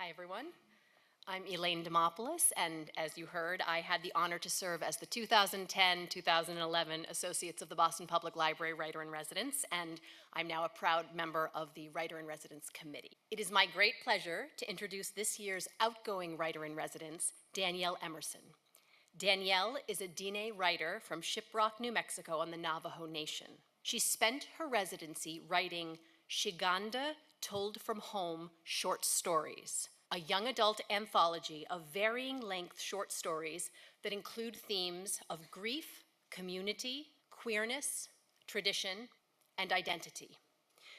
Hi, everyone. I'm Elaine Dimopoulos, and as you heard, I had the honor to serve as the 2010-2011 Associates of the Boston Public Library Writer-in-Residence, and I'm now a proud member of the Writer-in-Residence Committee. It is my great pleasure to introduce this year's outgoing Writer-in-Residence, Danielle Emerson. Danielle is a Diné writer from Shiprock, New Mexico on the Navajo Nation. She spent her residency writing Shiganda Told from Home short stories, a young adult anthology of varying length short stories that include themes of grief, community, queerness, tradition, and identity.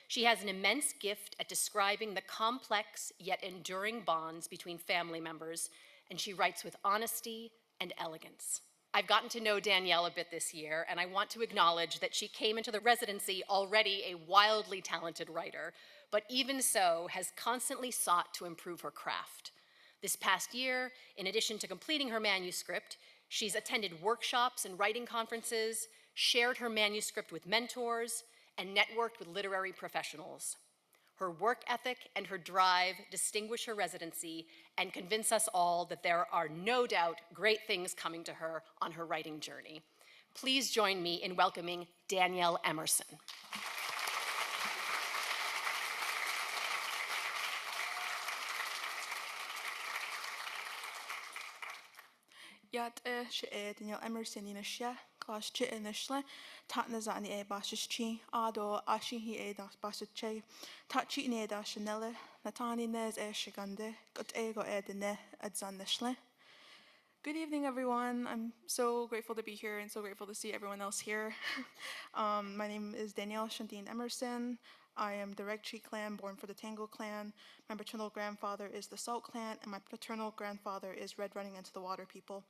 She has an immense gift at describing the complex yet enduring bonds between family members, and she writes with honesty and elegance. I've gotten to know Danielle a bit this year, and I want to acknowledge that she came into the residency already a wildly talented writer, but even so has constantly sought to improve her craft. This past year, in addition to completing her manuscript, she's attended workshops and writing conferences, shared her manuscript with mentors, and networked with literary professionals. Her work ethic and her drive distinguish her residency and convince us all that there are no doubt great things coming to her on her writing journey. Please join me in welcoming Danielle Emerson. Yat Danielle Emerson in a share, class chit in the shle, tatnas on the bashes chi, ado ashi he das basset che, tachi ne da chanelle, natani nes shigande, got ego edine adzan the shle. Good evening, everyone. I'm so grateful to be here and so grateful to see everyone else here. My name is Danielle Shantine Emerson. I am the Reg Tree clan, born for the Tango clan. My maternal grandfather is the Salt clan, and my paternal grandfather is Red Running Into the Water people.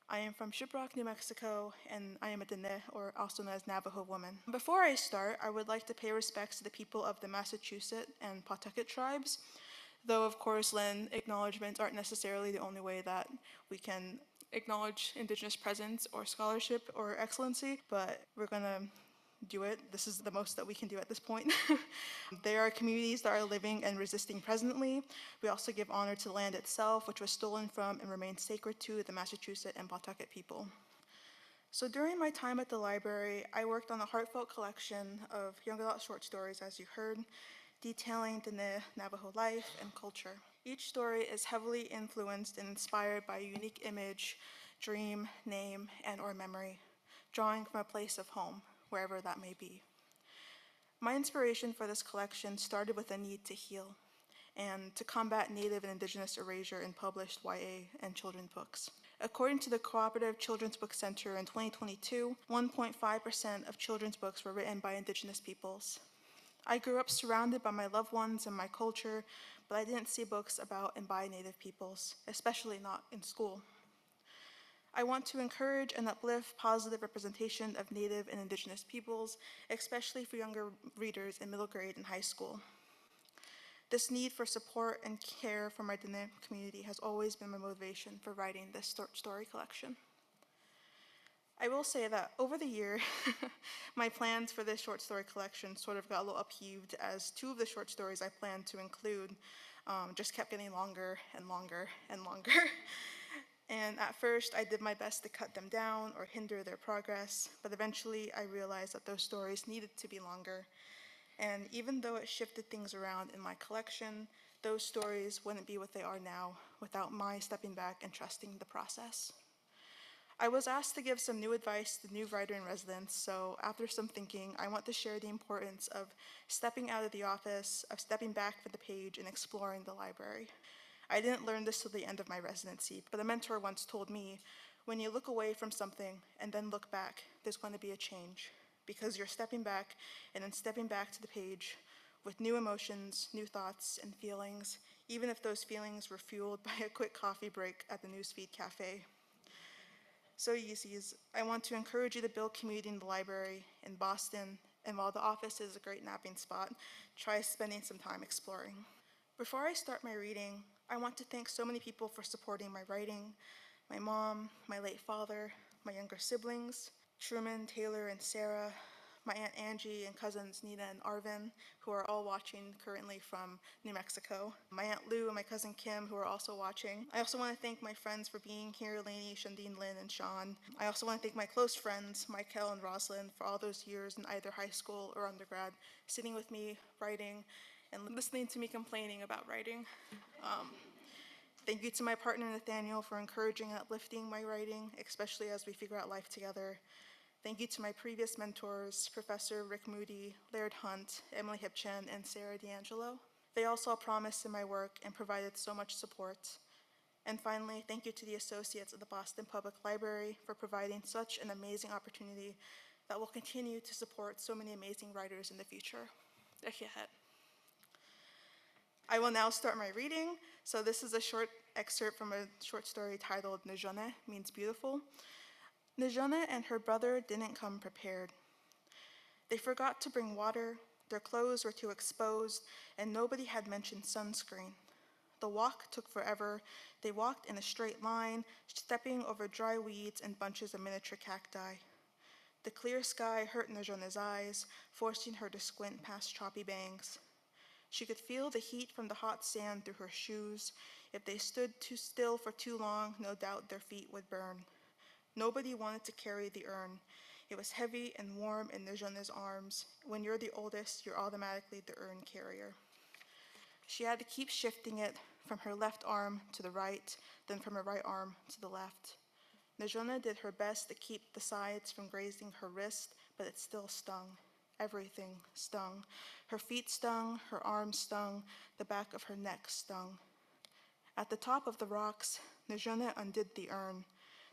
I am from Shiprock, New Mexico, and I am a Diné, or also known as Navajo woman. Before I start, I would like to pay respects to the people of the Massachusetts and Pawtucket tribes, though of course land acknowledgements aren't necessarily the only way that we can acknowledge Indigenous presence or scholarship or excellency, but we're gonna do it. This is the most that we can do at this point. There are communities that are living and resisting presently. We also give honor to the land itself, which was stolen from and remains sacred to the Massachusetts and Pawtucket people. So during my time at the library, I worked on a heartfelt collection of young adult short stories, as you heard, detailing the Navajo life and culture. Each story is heavily influenced and inspired by a unique image, dream, name, and or memory, drawing from a place of home, wherever that may be. My inspiration for this collection started with a need to heal and to combat Native and Indigenous erasure in published YA and children's books. According to the Cooperative Children's Book Center in 2022, 1.5% of children's books were written by Indigenous peoples. I grew up surrounded by my loved ones and my culture, but I didn't see books about and by Native peoples, especially not in school. I want to encourage and uplift positive representation of Native and Indigenous peoples, especially for younger readers in middle grade and high school. This need for support and care for my Diné community has always been my motivation for writing this short story collection. I will say that over the year, my plans for this short story collection sort of got a little upheaved, as two of the short stories I planned to include just kept getting longer and longer and longer. And at first, I did my best to cut them down or hinder their progress, but eventually I realized that those stories needed to be longer. And even though it shifted things around in my collection, those stories wouldn't be what they are now without my stepping back and trusting the process. I was asked to give some new advice to the new writer-in-residence, so after some thinking, I want to share the importance of stepping out of the office, of stepping back from the page and exploring the library. I didn't learn this till the end of my residency, but a mentor once told me, when you look away from something and then look back, there's going to be a change, because you're stepping back and then stepping back to the page with new emotions, new thoughts, and feelings, even if those feelings were fueled by a quick coffee break at the Newsfeed Cafe. So Yeezys, I want to encourage you to build community in the library in Boston, and while the office is a great napping spot, try spending some time exploring. Before I start my reading, I want to thank so many people for supporting my writing: my mom, my late father, my younger siblings, Truman, Taylor, and Sarah, my Aunt Angie and cousins Nina and Arvin, who are all watching currently from New Mexico. My Aunt Lou and my cousin Kim, who are also watching. I also want to thank my friends for being here, Lainey, Shandine, Lynn, and Sean. I also want to thank my close friends, Michael and Rosalind, for all those years in either high school or undergrad, sitting with me, writing, and listening to me complaining about writing. Thank you to my partner Nathaniel for encouraging and uplifting my writing, especially as we figure out life together. Thank you to my previous mentors, Professor Rick Moody, Laird Hunt, Emily Hipchen, and Sarah D'Angelo. They all saw promise in my work and provided so much support. And finally, thank you to the associates of the Boston Public Library for providing such an amazing opportunity that will continue to support so many amazing writers in the future. I will now start my reading. So this is a short excerpt from a short story titled Nejone, means beautiful. Nejone and her brother didn't come prepared. They forgot to bring water, their clothes were too exposed, and nobody had mentioned sunscreen. The walk took forever. They walked in a straight line, stepping over dry weeds and bunches of miniature cacti. The clear sky hurt Nejone's eyes, forcing her to squint past choppy banks. She could feel the heat from the hot sand through her shoes. If they stood too still for too long, no doubt their feet would burn. Nobody wanted to carry the urn. It was heavy and warm in Nejone's arms. When you're the oldest, you're automatically the urn carrier. She had to keep shifting it from her left arm to the right, then from her right arm to the left. Nejone did her best to keep the sides from grazing her wrist, but it still stung. Everything stung. Her feet stung, her arms stung, the back of her neck stung. At the top of the rocks, Nejone undid the urn.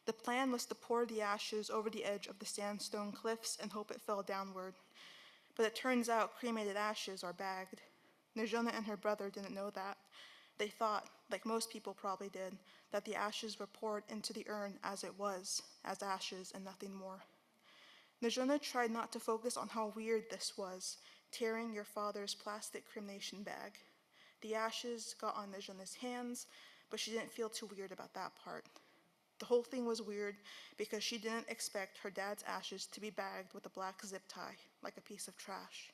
The plan was to pour the ashes over the edge of the sandstone cliffs and hope it fell downward. But it turns out cremated ashes are bagged. Nejone and her brother didn't know that. They thought, like most people probably did, that the ashes were poured into the urn as it was, as ashes and nothing more. Nejone tried not to focus on how weird this was, tearing your father's plastic cremation bag. The ashes got on Nejone's hands, but she didn't feel too weird about that part. The whole thing was weird because she didn't expect her dad's ashes to be bagged with a black zip tie, like a piece of trash.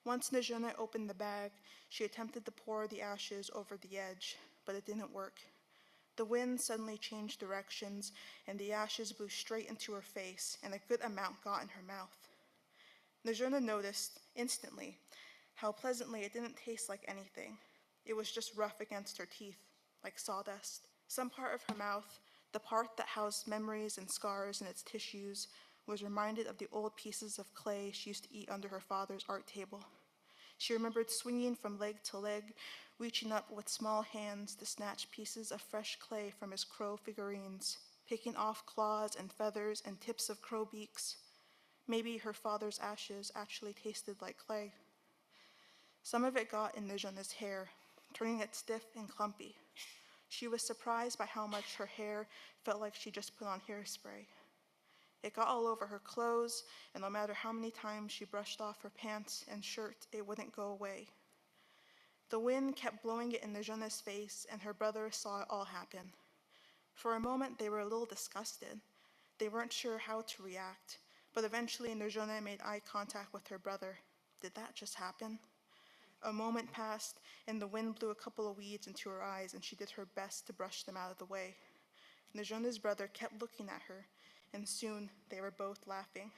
Once Nejone opened the bag, she attempted to pour the ashes over the edge, but it didn't work. The wind suddenly changed directions, and the ashes blew straight into her face, and a good amount got in her mouth. Nejone noticed, instantly, how pleasantly it didn't taste like anything. It was just rough against her teeth, like sawdust. Some part of her mouth, the part that housed memories and scars in its tissues, was reminded of the old pieces of clay she used to eat under her father's art table. She remembered swinging from leg to leg, reaching up with small hands to snatch pieces of fresh clay from his crow figurines, picking off claws and feathers and tips of crow beaks. Maybe her father's ashes actually tasted like clay. Some of it got in Nejone's hair, turning it stiff and clumpy. She was surprised by how much her hair felt like she just put on hairspray. It got all over her clothes, and no matter how many times she brushed off her pants and shirt, it wouldn't go away. The wind kept blowing it in Nejone's face, and her brother saw it all happen. For a moment, they were a little disgusted. They weren't sure how to react, but eventually Nejone made eye contact with her brother. Did that just happen? A moment passed, and the wind blew a couple of weeds into her eyes, and she did her best to brush them out of the way. Nejone's brother kept looking at her, and soon they were both laughing.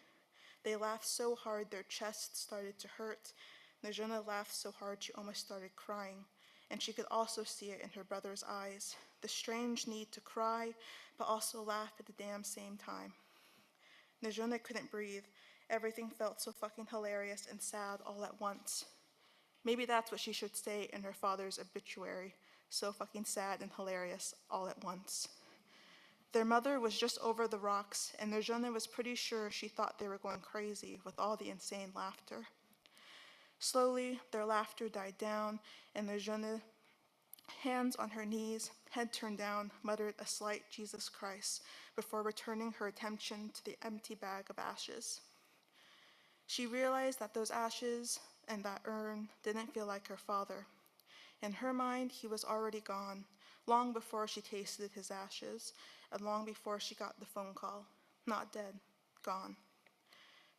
They laughed so hard their chests started to hurt. Nejone laughed so hard she almost started crying, and she could also see it in her brother's eyes, the strange need to cry, but also laugh at the damn same time. Nejone couldn't breathe. Everything felt so fucking hilarious and sad all at once. Maybe that's what she should say in her father's obituary. So fucking sad and hilarious all at once. Their mother was just over the rocks, and Nejone was pretty sure she thought they were going crazy with all the insane laughter. Slowly, their laughter died down, and Nejone, hands on her knees, head turned down, muttered a slight Jesus Christ before returning her attention to the empty bag of ashes. She realized that those ashes and that urn didn't feel like her father. In her mind, he was already gone, long before she tasted his ashes, and long before she got the phone call. Not dead, gone.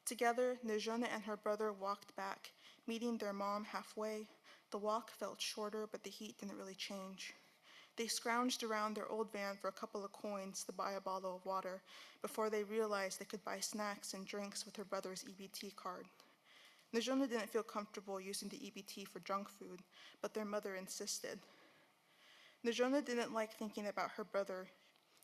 Together, Nejona and her brother walked back, meeting their mom halfway. The walk felt shorter, but the heat didn't really change. They scrounged around their old van for a couple of coins to buy a bottle of water before they realized they could buy snacks and drinks with her brother's EBT card. Nejona didn't feel comfortable using the EBT for junk food, but their mother insisted. Nejona didn't like thinking about her brother.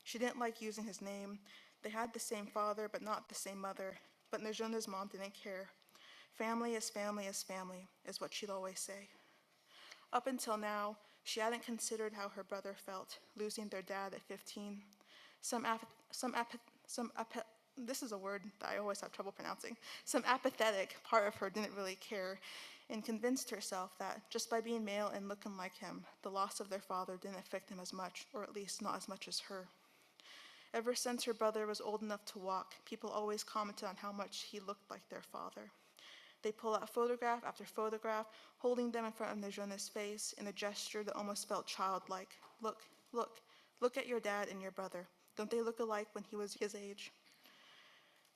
She didn't like using his name. They had the same father, but not the same mother. But Nejona's mom didn't care. Family is family is family, is what she'd always say. Up until now, she hadn't considered how her brother felt, losing their dad at 15. This is a word that I always have trouble pronouncing. Some apathetic part of her didn't really care and convinced herself that just by being male and looking like him, the loss of their father didn't affect him as much, or at least not as much as her. Ever since her brother was old enough to walk, people always commented on how much he looked like their father. They pull out photograph after photograph, holding them in front of Nejona's face in a gesture that almost felt childlike. Look at your dad and your brother. Don't they look alike when he was his age?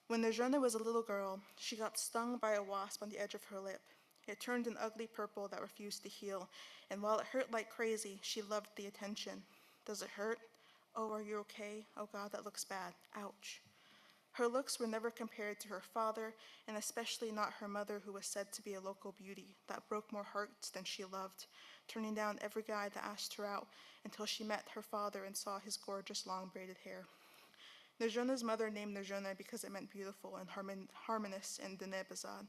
When Nejona was a little girl, she got stung by a wasp on the edge of her lip. It turned an ugly purple that refused to heal, and while it hurt like crazy, she loved the attention. Does it hurt? Oh, are you okay? Oh God, that looks bad. Ouch. Her looks were never compared to her father, and especially not her mother, who was said to be a local beauty that broke more hearts than she loved, turning down every guy that asked her out until she met her father and saw his gorgeous long braided hair. Nejona's mother named Nejona because it meant beautiful and harmonious in Dinebazad.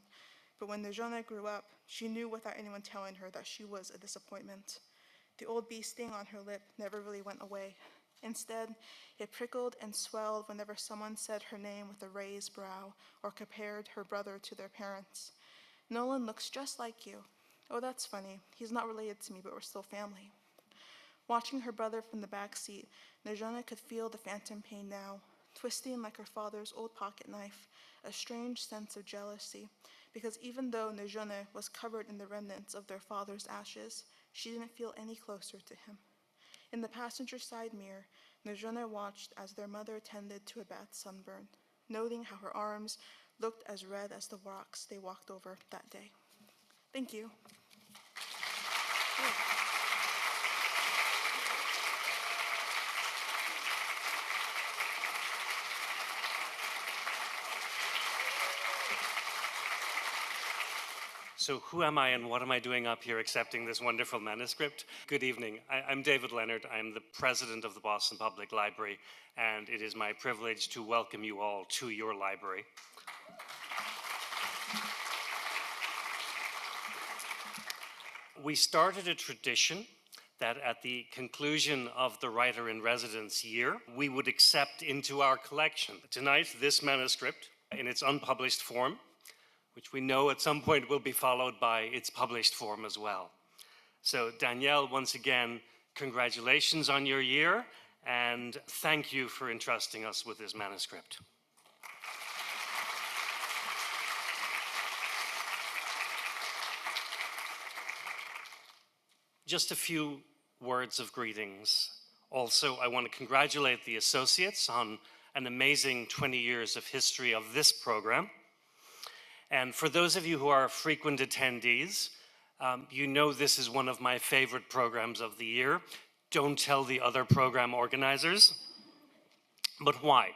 But when Nejona grew up, she knew without anyone telling her that she was a disappointment. The old bee sting on her lip never really went away. Instead, it prickled and swelled whenever someone said her name with a raised brow or compared her brother to their parents. Nolan looks just like you. Oh, that's funny. He's not related to me, but we're still family. Watching her brother from the back seat, Nejona could feel the phantom pain now, twisting like her father's old pocket knife, a strange sense of jealousy, because even though Nejona was covered in the remnants of their father's ashes, she didn't feel any closer to him. In the passenger side mirror, Nejona watched as their mother tended to a bad sunburn, noting how her arms looked as red as the rocks they walked over that day. Thank you. So who am I and what am I doing up here accepting this wonderful manuscript? Good evening. I'm David Leonard. I'm the president of the Boston Public Library, and it is my privilege to welcome you all to your library. We started a tradition that at the conclusion of the Writer in Residence year, we would accept into our collection. Tonight, this manuscript in its unpublished form, which we know at some point will be followed by its published form as well. So Danielle, once again, congratulations on your year, and thank you for entrusting us with this manuscript. Just a few words of greetings. Also, I want to congratulate the associates on an amazing 20 years of history of this program. And for those of you who are frequent attendees, you know this is one of my favorite programs of the year. Don't tell the other program organizers. But why?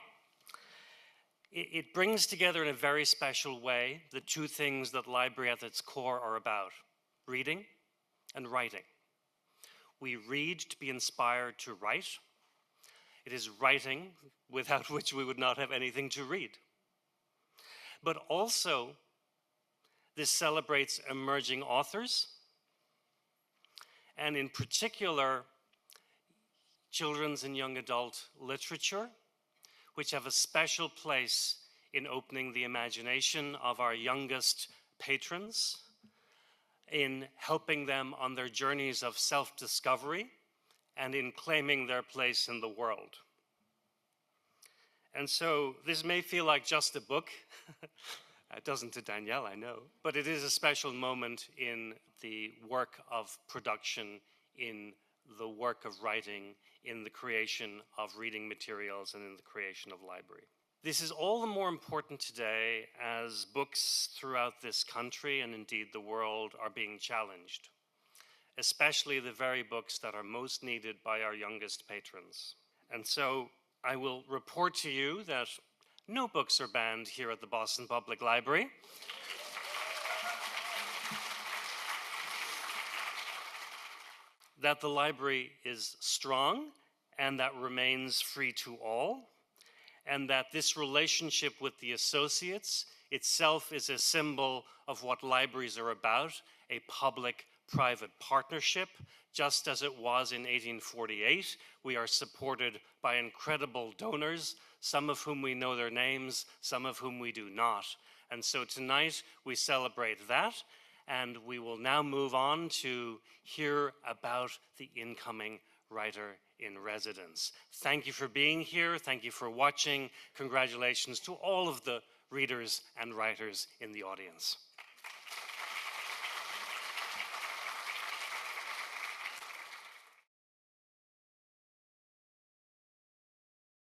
It brings together in a very special way the two things that library at its core are about: reading and writing. We read to be inspired to write. It is writing without which we would not have anything to read. But also, this celebrates emerging authors, and in particular, children's and young adult literature, which have a special place in opening the imagination of our youngest patrons, in helping them on their journeys of self-discovery, and in claiming their place in the world. And so this may feel like just a book. It doesn't to Danielle, I know. But it is a special moment in the work of production, in the work of writing, in the creation of reading materials, and in the creation of library. This is all the more important today as books throughout this country and indeed the world are being challenged, especially the very books that are most needed by our youngest patrons. And so I will report to you that no books are banned here at the Boston Public Library. That the library is strong and that remains free to all, and that this relationship with the associates itself is a symbol of what libraries are about, a public-private partnership. Just as it was in 1848, we are supported by incredible donors, some of whom we know their names, some of whom we do not. And so tonight we celebrate that, and we will now move on to hear about the incoming writer in residence. Thank you for being here. Thank you for watching. Congratulations to all of the readers and writers in the audience.